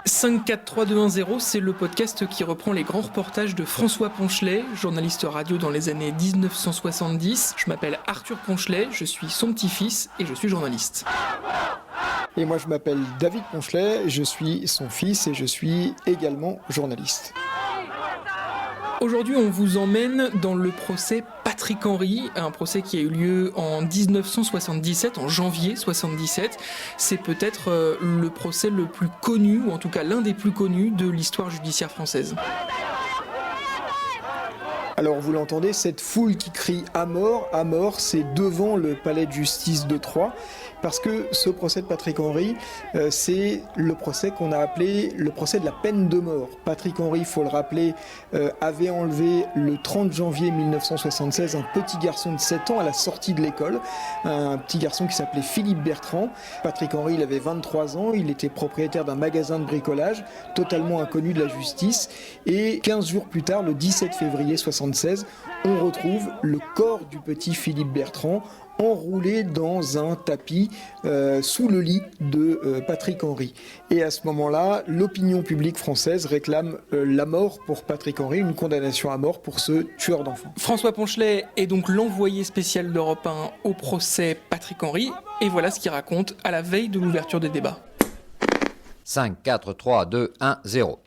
5, 4, 3, 2, 1, 0, c'est le podcast qui reprend les grands reportages de François Ponchelet, journaliste radio dans les années 1970. Je m'appelle Arthur Ponchelet, je suis son petit-fils et je suis journaliste. Et moi je m'appelle David Ponchelet, je suis son fils et je suis également journaliste. Aujourd'hui, on vous emmène dans le procès Patrick Henry, un procès qui a eu lieu en 1977, en janvier 77. C'est peut-être le procès le plus connu, ou en tout cas l'un des plus connus de l'histoire judiciaire française. Alors vous l'entendez, cette foule qui crie à mort, c'est devant le palais de justice de Troyes, parce que ce procès de Patrick Henry, c'est le procès qu'on a appelé le procès de la peine de mort. Patrick Henry, il faut le rappeler, avait enlevé le 30 janvier 1976 un petit garçon de 7 ans à la sortie de l'école, un petit garçon qui s'appelait Philippe Bertrand. Patrick Henry, il avait 23 ans, il était propriétaire d'un magasin de bricolage, totalement inconnu de la justice, et 15 jours plus tard, le 17 février 1976, on retrouve le corps du petit Philippe Bertrand enroulé dans un tapis sous le lit de Patrick Henry. Et à ce moment-là, l'opinion publique française réclame la mort pour Patrick Henry, une condamnation à mort pour ce tueur d'enfants. François Ponchelet est donc l'envoyé spécial d'Europe 1 au procès Patrick Henry, et voilà ce qu'il raconte à la veille de l'ouverture des débats. 5, 4, 3, 2, 1, 0.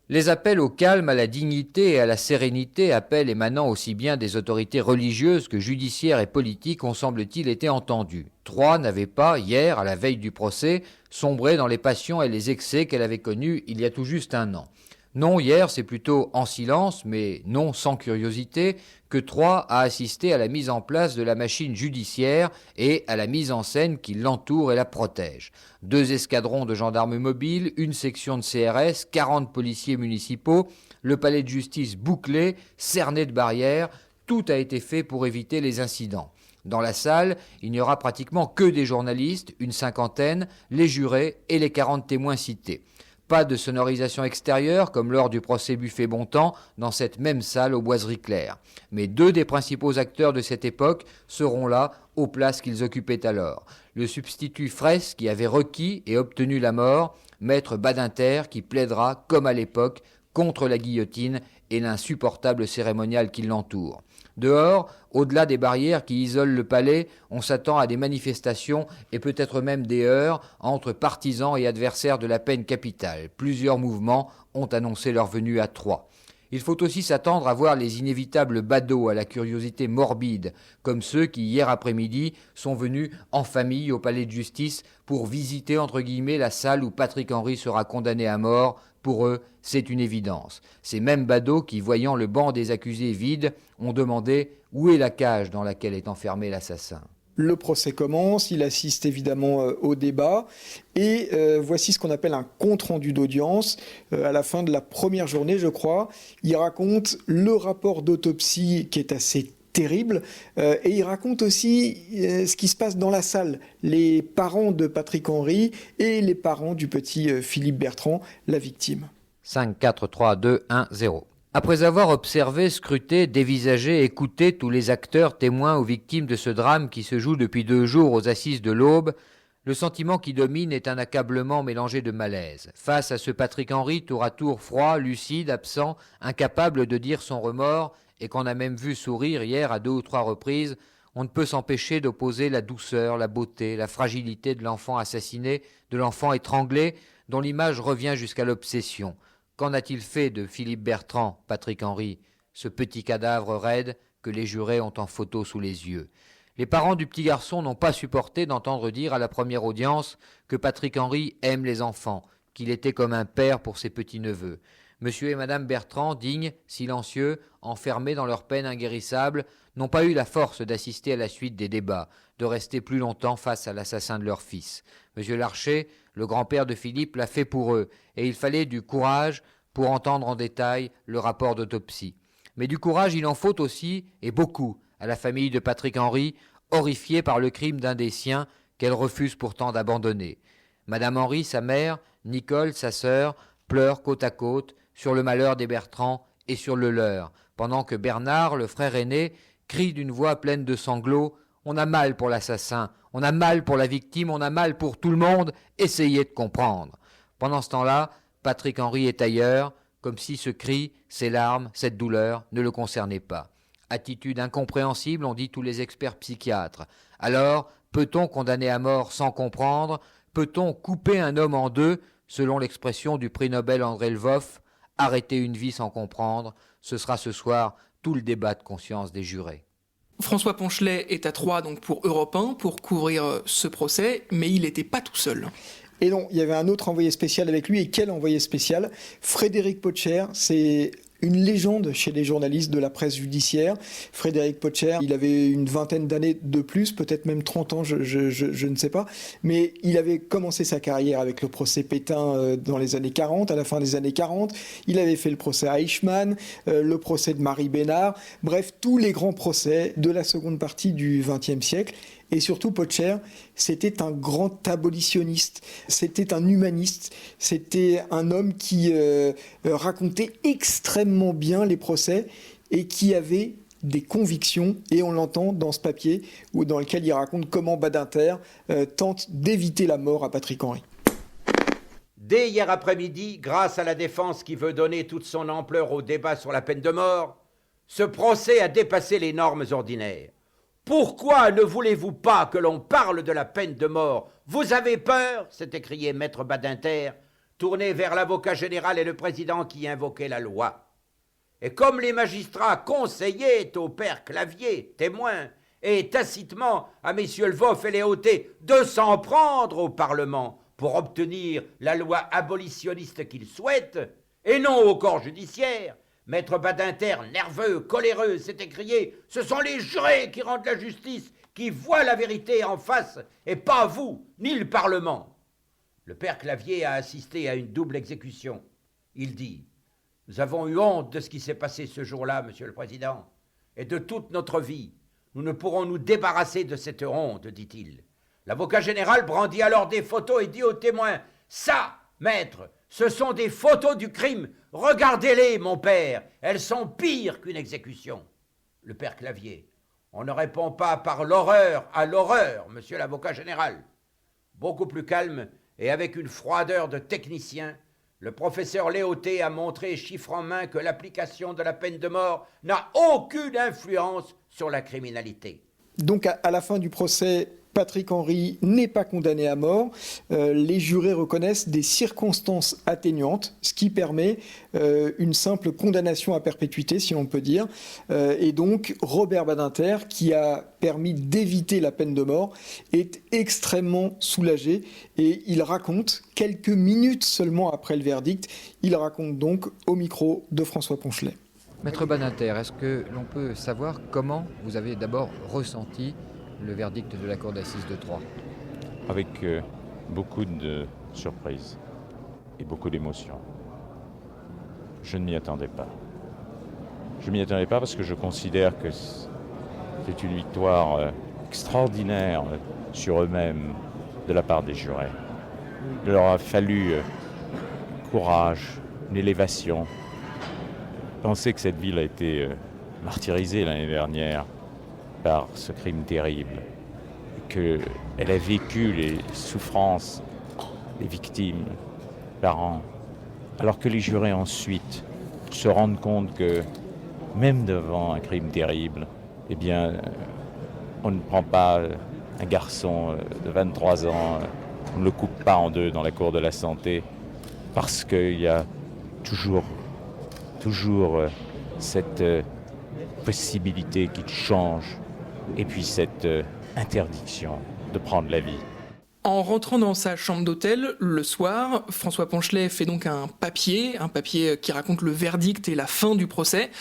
Les appels au calme, à la dignité et à la sérénité, appels émanant aussi bien des autorités religieuses que judiciaires et politiques, ont semble-t-il été entendus. Troyes n'avait pas, hier, à la veille du procès, sombré dans les passions et les excès qu'elle avait connus il y a tout juste un an. Non, hier, c'est plutôt en silence, mais non sans curiosité, que Troyes a assisté à la mise en place de la machine judiciaire et à la mise en scène qui l'entoure et la protège. 2 escadrons de gendarmes mobiles, une section de CRS, 40 policiers municipaux, le palais de justice bouclé, cerné de barrières, tout a été fait pour éviter les incidents. Dans la salle, il n'y aura pratiquement que des journalistes, une cinquantaine, les jurés et les 40 témoins cités. Pas de sonorisation extérieure, comme lors du procès Buffet-Bontemps, dans cette même salle aux Boiseries Claires. Mais 2 des principaux acteurs de cette époque seront là, aux places qu'ils occupaient alors. Le substitut Fraisse, qui avait requis et obtenu la mort, maître Badinter, qui plaidera, comme à l'époque, contre la guillotine et l'insupportable cérémonial qui l'entoure. Dehors, au-delà des barrières qui isolent le palais, on s'attend à des manifestations et peut-être même des heurts entre partisans et adversaires de la peine capitale. Plusieurs mouvements ont annoncé leur venue à Troyes. Il faut aussi s'attendre à voir les inévitables badauds à la curiosité morbide, comme ceux qui, hier après-midi, sont venus en famille au palais de justice pour visiter, entre guillemets, la salle où Patrick Henry sera condamné à mort. Pour eux, c'est une évidence. Ces mêmes badauds qui, voyant le banc des accusés vide, ont demandé où est la cage dans laquelle est enfermé l'assassin. Le procès commence, il assiste évidemment au débat et voici ce qu'on appelle un compte-rendu d'audience. À la fin de la première journée, je crois, il raconte le rapport d'autopsie qui est assez terrible et il raconte aussi ce qui se passe dans la salle. Les parents de Patrick Henry et les parents du petit Philippe Bertrand, la victime. 5, 4, 3, 2, 1, 0. Après avoir observé, scruté, dévisagé, écouté tous les acteurs, témoins ou victimes de ce drame qui se joue depuis 2 jours aux assises de l'Aube, le sentiment qui domine est un accablement mélangé de malaise. Face à ce Patrick Henry, tour à tour froid, lucide, absent, incapable de dire son remords, et qu'on a même vu sourire hier à 2 ou 3 reprises, on ne peut s'empêcher d'opposer la douceur, la beauté, la fragilité de l'enfant assassiné, de l'enfant étranglé, dont l'image revient jusqu'à l'obsession. Qu'en a-t-il fait de Philippe Bertrand, Patrick Henry, ce petit cadavre raide que les jurés ont en photo sous les yeux? Les parents du petit garçon n'ont pas supporté d'entendre dire à la première audience que Patrick Henry aime les enfants, qu'il était comme un père pour ses petits-neveux. Monsieur et Madame Bertrand, dignes, silencieux, enfermés dans leur peine inguérissable, n'ont pas eu la force d'assister à la suite des débats, de rester plus longtemps face à l'assassin de leur fils. Monsieur Larcher, le grand-père de Philippe, l'a fait pour eux, et il fallait du courage pour entendre en détail le rapport d'autopsie. Mais du courage, il en faut aussi, et beaucoup, à la famille de Patrick Henry, horrifiée par le crime d'un des siens qu'elle refuse pourtant d'abandonner. Madame Henry, sa mère, Nicole, sa sœur, pleurent côte à côte sur le malheur des Bertrand et sur le leur, pendant que Bernard, le frère aîné, crie d'une voix pleine de sanglots « On a mal pour l'assassin, on a mal pour la victime, on a mal pour tout le monde, essayez de comprendre ». Pendant ce temps-là, Patrick Henry est ailleurs, comme si ce cri, ces larmes, cette douleur ne le concernaient pas. Attitude incompréhensible, ont dit tous les experts psychiatres. Alors, peut-on condamner à mort sans comprendre? Peut-on couper un homme en deux, selon l'expression du prix Nobel André Lvov, arrêter une vie sans comprendre? Ce sera ce soir tout le débat de conscience des jurés. François Ponchelet est à Troyes donc pour Europe 1 pour couvrir ce procès, mais il n'était pas tout seul. Et non, il y avait un autre envoyé spécial avec lui. Et quel envoyé spécial? Frédéric Potcher, c'est une légende chez les journalistes de la presse judiciaire. Frédéric Potcher, il avait une vingtaine d'années de plus, peut-être même 30 ans, je ne sais pas. Mais il avait commencé sa carrière avec le procès Pétain dans les années 40, à la fin des années 40. Il avait fait le procès Eichmann, le procès de Marie Bénard. Bref, tous les grands procès de la seconde partie du XXe siècle. Et surtout, Potcher, c'était un grand abolitionniste, c'était un humaniste, c'était un homme qui racontait extrêmement bien les procès et qui avait des convictions, et on l'entend dans ce papier dans lequel il raconte comment Badinter tente d'éviter la mort à Patrick Henry. Dès hier après-midi, grâce à la défense qui veut donner toute son ampleur au débat sur la peine de mort, ce procès a dépassé les normes ordinaires. Pourquoi ne voulez-vous pas que l'on parle de la peine de mort? Vous avez peur, s'est écrié maître Badinter, tourné vers l'avocat général et le président qui invoquaient la loi. Et comme les magistrats conseillaient au père Clavier, témoin, et tacitement à messieurs Lvov et Léoté de s'en prendre au Parlement pour obtenir la loi abolitionniste qu'ils souhaitent, et non au corps judiciaire, maître Badinter, nerveux, coléreux, s'est écrié « Ce sont les jurés qui rendent la justice, qui voient la vérité en face, et pas vous, ni le Parlement. » Le père Clavier a assisté à une double exécution. Il dit « Nous avons eu honte de ce qui s'est passé ce jour-là, monsieur le Président, et de toute notre vie. Nous ne pourrons nous débarrasser de cette honte, dit-il. » L'avocat général brandit alors des photos et dit aux témoins « Ça, maître, ce sont des photos du crime. Regardez-les, mon père. Elles sont pires qu'une exécution. » Le père Clavier. On ne répond pas par l'horreur à l'horreur, monsieur l'avocat général. Beaucoup plus calme et avec une froideur de technicien, le professeur Léoté a montré chiffre en main que l'application de la peine de mort n'a aucune influence sur la criminalité. Donc à la fin du procès, Patrick Henry n'est pas condamné à mort. Les jurés reconnaissent des circonstances atténuantes, ce qui permet une simple condamnation à perpétuité, si on peut dire. Et donc Robert Badinter, qui a permis d'éviter la peine de mort, est extrêmement soulagé. Et il raconte, quelques minutes seulement après le verdict, il raconte donc au micro de François Ponchelet. Maître Badinter, est-ce que l'on peut savoir comment vous avez d'abord ressenti le verdict de la cour d'assises de Troyes? Avec beaucoup de surprise et beaucoup d'émotion. Je ne m'y attendais pas. Je ne m'y attendais pas parce que je considère que c'est une victoire extraordinaire sur eux-mêmes de la part des jurés. Il leur a fallu courage, une élévation. Pensez que cette ville a été martyrisée l'année dernière par ce crime terrible, qu'elle a vécu les souffrances des victimes, parents, alors que les jurés ensuite se rendent compte que même devant un crime terrible, eh bien, on ne prend pas un garçon de 23 ans, on ne le coupe pas en deux dans la cour de la santé, parce qu'il y a toujours cette possibilité qu'il change, et puis cette interdiction de prendre la vie. En rentrant dans sa chambre d'hôtel, le soir, François Ponchelet fait donc un papier qui raconte le verdict et la fin du procès.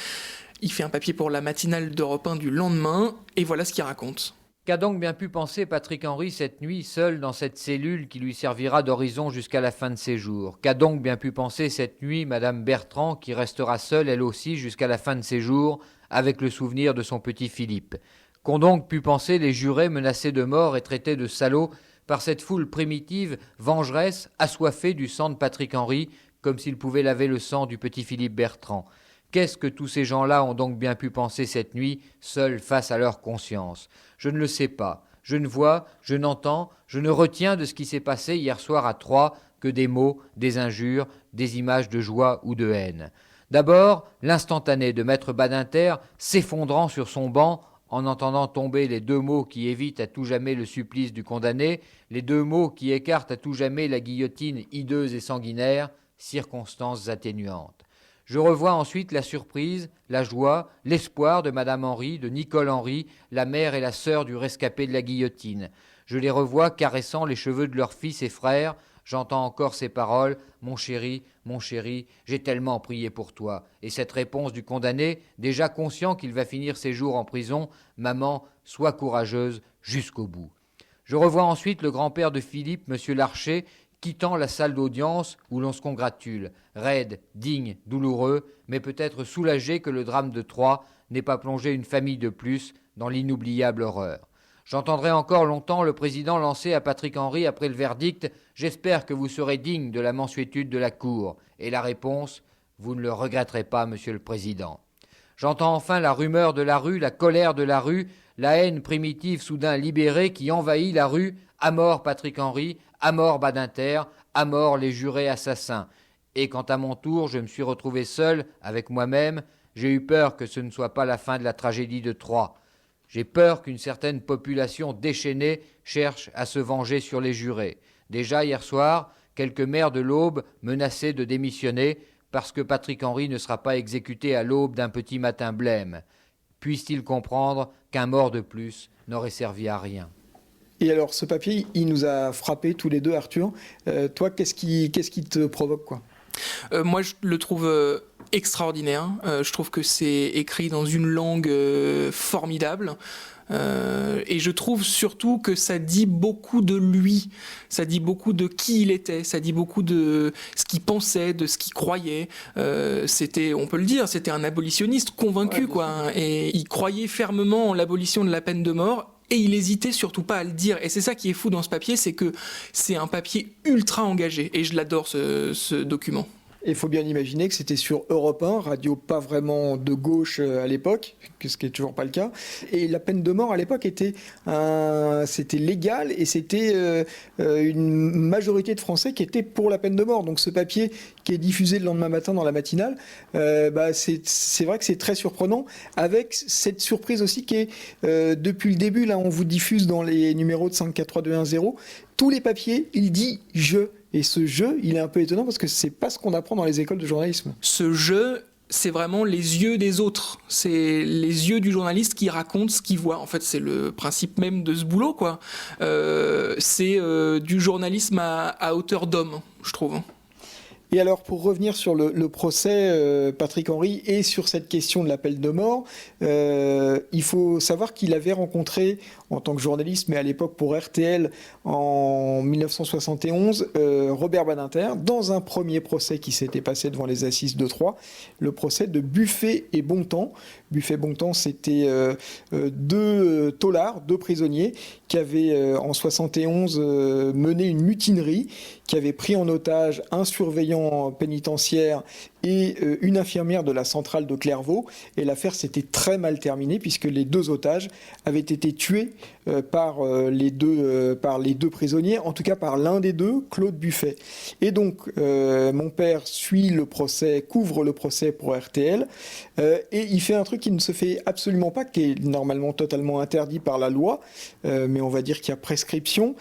Il fait un papier pour la matinale d'Europe 1 du lendemain, et voilà ce qu'il raconte. Qu'a donc bien pu penser Patrick Henry cette nuit, seul dans cette cellule qui lui servira d'horizon jusqu'à la fin de ses jours? Qu'a donc bien pu penser cette nuit Madame Bertrand, qui restera seule elle aussi jusqu'à la fin de ses jours, avec le souvenir de son petit Philippe? Qu'ont donc pu penser les jurés menacés de mort et traités de salauds par cette foule primitive, vengeresse, assoiffée du sang de Patrick Henry, comme s'ils pouvaient laver le sang du petit Philippe Bertrand? Qu'est-ce que tous ces gens-là ont donc bien pu penser cette nuit, seuls face à leur conscience? Je ne le sais pas. Je ne vois, je n'entends, je ne retiens de ce qui s'est passé hier soir à Troyes que des mots, des injures, des images de joie ou de haine. D'abord, l'instantané de maître Badinter s'effondrant sur son banc en entendant tomber les 2 mots qui évitent à tout jamais le supplice du condamné, les 2 mots qui écartent à tout jamais la guillotine hideuse et sanguinaire, circonstances atténuantes. Je revois ensuite la surprise, la joie, l'espoir de Madame Henry, de Nicole Henry, la mère et la sœur du rescapé de la guillotine. Je les revois caressant les cheveux de leurs fils et frères. J'entends encore ces paroles « Mon chéri, j'ai tellement prié pour toi ». Et cette réponse du condamné, déjà conscient qu'il va finir ses jours en prison, « Maman, sois courageuse jusqu'au bout ». Je revois ensuite le grand-père de Philippe, M. Larcher, quittant la salle d'audience où l'on se congratule, raide, digne, douloureux, mais peut-être soulagé que le drame de Troyes n'ait pas plongé une famille de plus dans l'inoubliable horreur. J'entendrai encore longtemps le président lancer à Patrick Henry après le verdict « J'espère que vous serez digne de la mansuétude de la Cour ». Et la réponse « Vous ne le regretterez pas, monsieur le président ». J'entends enfin la rumeur de la rue, la colère de la rue, la haine primitive soudain libérée qui envahit la rue. À mort Patrick Henry, à mort Badinter, à mort les jurés assassins. Et quand à mon tour je me suis retrouvé seul avec moi-même, j'ai eu peur que ce ne soit pas la fin de la tragédie de Troyes. J'ai peur qu'une certaine population déchaînée cherche à se venger sur les jurés. Déjà hier soir, quelques maires de l'Aube menaçaient de démissionner parce que Patrick Henry ne sera pas exécuté à l'aube d'un petit matin blême. Puisse-t-il comprendre qu'un mort de plus n'aurait servi à rien ? Et alors, ce papier, il nous a frappés tous les deux, Arthur. Toi, qu'est-ce qui te provoque, quoi ? Moi, je le trouve extraordinaire. Je trouve que c'est écrit dans une langue formidable. Et je trouve surtout que ça dit beaucoup de lui, ça dit beaucoup de qui il était, ça dit beaucoup de ce qu'il pensait, de ce qu'il croyait. C'était, on peut le dire, c'était un abolitionniste convaincu, quoi. Et il croyait fermement en l'abolition de la peine de mort. Et il hésitait surtout pas à le dire. Et c'est ça qui est fou dans ce papier, c'est que c'est un papier ultra engagé. Et je l'adore, ce document. Il faut bien imaginer que c'était sur Europe 1, radio pas vraiment de gauche à l'époque, ce qui n'est toujours pas le cas. Et la peine de mort à l'époque c'était légal et c'était une majorité de Français qui étaient pour la peine de mort. Donc ce papier qui est diffusé le lendemain matin dans la matinale, c'est vrai que c'est très surprenant, avec cette surprise aussi qui est, depuis le début, là on vous diffuse dans les numéros de 543-210, tous les papiers, il dit « je ». Et ce jeu, il est un peu étonnant parce que c'est pas ce qu'on apprend dans les écoles de journalisme. Ce jeu, c'est vraiment les yeux des autres. C'est les yeux du journaliste qui raconte ce qu'il voit. En fait, c'est le principe même de ce boulot, quoi. C'est du journalisme à hauteur d'homme, je trouve. Et alors, pour revenir sur le procès Patrick Henry et sur cette question de la peine de mort, il faut savoir qu'il avait rencontré, en tant que journaliste, mais à l'époque pour RTL, en 1971, Robert Badinter, dans un premier procès qui s'était passé devant les assises de Troyes, le procès de Buffet et Bontemps. Buffet et Bontemps, c'était deux taulards, deux prisonniers, qui avaient, en 71, mené une mutinerie, qui avaient pris en otage un surveillant pénitentiaire et une infirmière de la centrale de Clairvaux. Et l'affaire s'était très mal terminée puisque les deux otages avaient été tués par les deux prisonniers, en tout cas par l'un des deux, Claude Buffet. Et donc, mon père suit le procès, couvre le procès pour RTL, et il fait un truc qui ne se fait absolument pas, qui est normalement totalement interdit par la loi, mais on va dire qu'il y a prescription.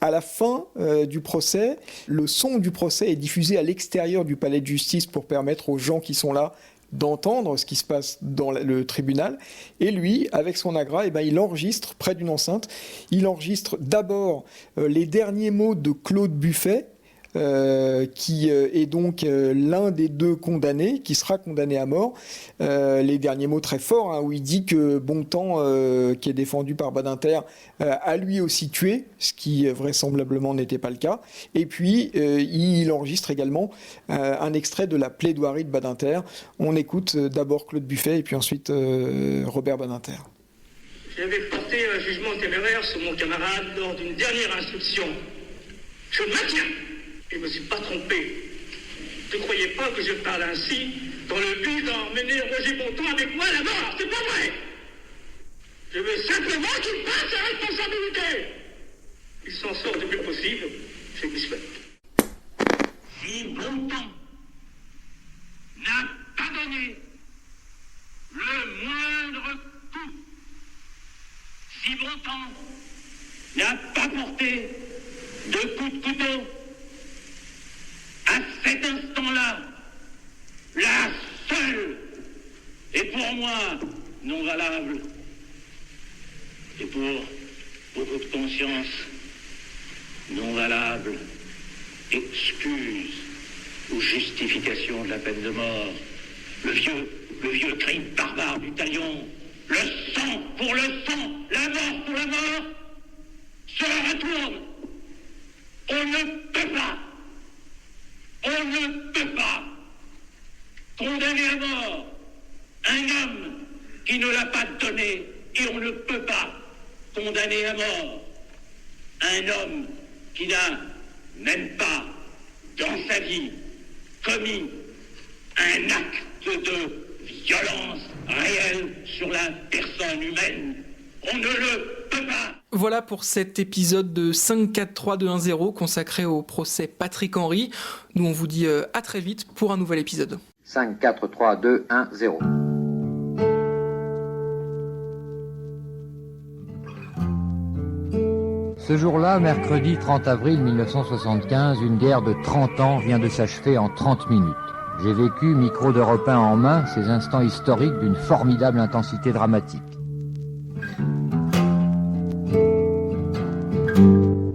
À la fin du procès, le son du procès est diffusé à l'extérieur du palais de justice pour permettre aux gens qui sont là d'entendre ce qui se passe dans le tribunal. Et lui, avec son agra, il enregistre près d'une enceinte. Il enregistre d'abord les derniers mots de Claude Buffet, qui est donc l'un des deux condamnés, qui sera condamné à mort. Les derniers mots très forts, où il dit que Bontemps, qui est défendu par Badinter, a lui aussi tué, ce qui vraisemblablement n'était pas le cas. Et puis, il enregistre également un extrait de la plaidoirie de Badinter. On écoute d'abord Claude Buffet et puis ensuite Robert Badinter. J'avais porté un jugement téméraire sur mon camarade lors d'une dernière instruction. Je le maintiens. Je ne me suis pas trompé. Ne croyez pas que je parle ainsi dans le but d'emmener Roger Bontemps avec moi à la mort. C'est pas vrai. Je veux simplement qu'il prenne sa responsabilité. Il s'en sort le plus possible. Je lui souhaite. n'a pas porté de coup de couteau. À cet instant-là, la seule est pour moi non valable. Et pour beaucoup de conscience non valable, excuse ou justification de la peine de mort. Le vieux crime barbare du talion, le sang pour le sang, la mort pour la mort, se retourne. On ne peut pas condamner à mort un homme qui ne l'a pas donné, et on ne peut pas condamner à mort un homme qui n'a même pas, dans sa vie, commis un acte de violence réelle sur la personne humaine. On ne le peut pas. Voilà pour cet épisode de 5-4-3-2-1-0 consacré au procès Patrick Henry. Nous on vous dit à très vite pour un nouvel épisode. 5, 4, 3, 2, 1, 0. Ce jour-là, mercredi 30 avril 1975, une guerre de 30 ans vient de s'achever en 30 minutes. J'ai vécu, micro d'Europe 1 en main, ces instants historiques d'une formidable intensité dramatique.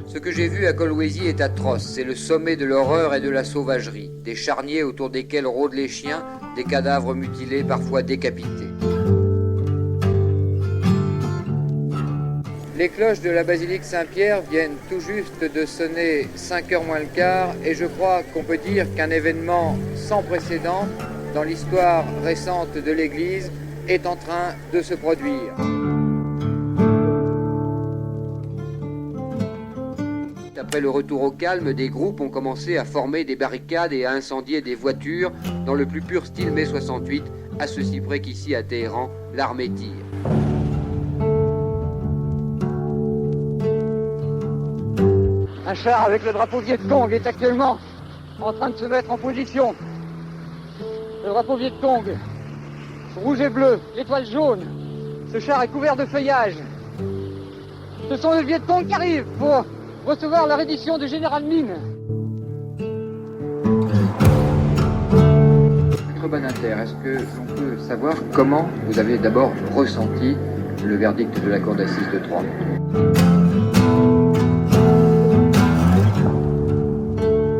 Ce que j'ai vu à Kolwezi est atroce, c'est le sommet de l'horreur et de la sauvagerie, des charniers autour desquels rôdent les chiens, des cadavres mutilés, parfois décapités. Les cloches de la basilique Saint-Pierre viennent tout juste de sonner 5h moins le quart et je crois qu'on peut dire qu'un événement sans précédent dans l'histoire récente de l'Église est en train de se produire. Après le retour au calme, des groupes ont commencé à former des barricades et à incendier des voitures dans le plus pur style mai 68, à ceci près qu'ici à Téhéran, l'armée tire. Un char avec le drapeau Viet Cong est actuellement en train de se mettre en position. Le drapeau Viet Cong, rouge et bleu, l'étoile jaune. Ce char est couvert de feuillage. Ce sont les Viet Cong qui arrivent pour recevoir la reddition du général Mine. Maître Badinter, est-ce que l'on peut savoir comment vous avez d'abord ressenti le verdict de la Cour d'assises de Troyes ?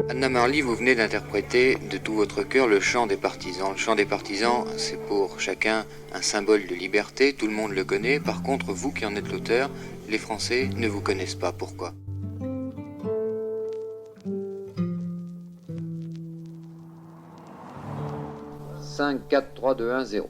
Anna Marly, vous venez d'interpréter de tout votre cœur le chant des partisans. Le chant des partisans, c'est pour chacun un symbole de liberté, tout le monde le connaît. Par contre, vous qui en êtes l'auteur, les Français ne vous connaissent pas. Pourquoi ? « 5, 4, 3, 2, 1, 0.